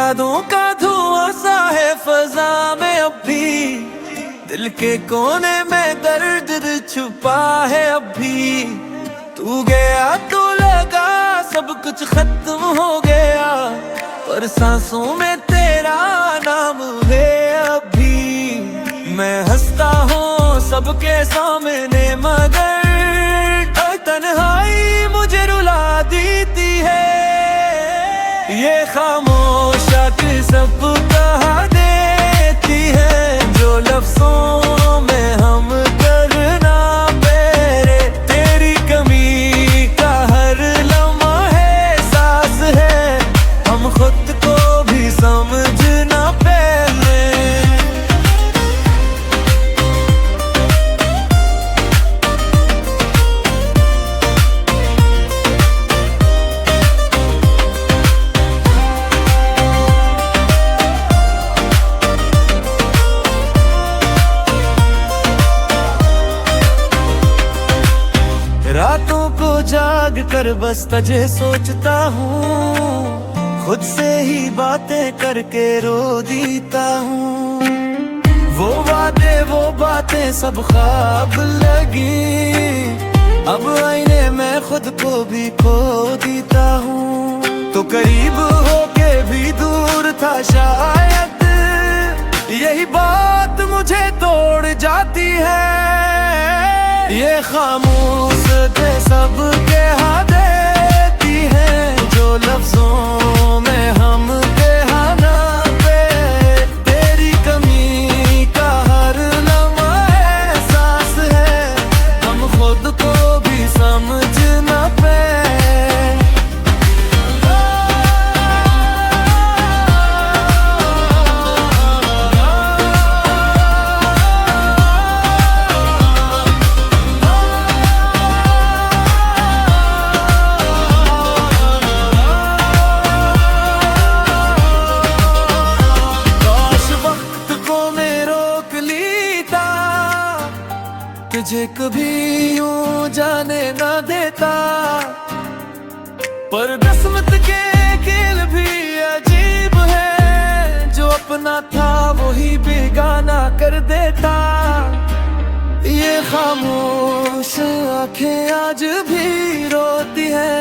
यादों का धुआं सा है फजा में अब भी, दिल के कोने में दर्द छुपा है अब भी। तू गया तो लगा सब कुछ खत्म हो गया, पर सांसों में तेरा नाम है अब भी। मैं हंसता हूँ सबके सामने मगर तन्हाई मुझे रुला देती है। ये खामोश आके सब कहा देती है, जो लफ्जों में हम करना पेरे। तेरी कमी का हर लम्हा है एहसास है, हम खुद को भी समझना पहले। रातों को जाग कर बस तुझे सोचता हूँ, खुद से ही बातें करके रो देता हूँ। वो बातें सब ख्वाब लगी, अब आईने में खुद को भी खो देता हूँ। तो करीब होके भी दूर था शायद, यही बात मुझे तोड़ जाती है। ये खामोश के सब कहा देती है, जो लफ्जों में हम कहना पे। तेरी कमी का हर लम्हा एहसास है, हम खुद को भी समझना पे। तुझे कभी यूं जाने ना देता, पर किस्मत के खेल भी अजीब है, जो अपना था वही बेगाना कर देता। ये खामोश आंखें आज भी रोती है,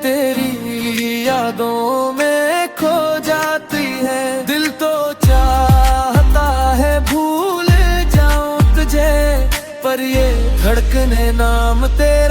तेरी यादों में खो जाती है। दिल तो चाहता है भूल जाऊं तुझे, पर ये धड़कने नाम तेरा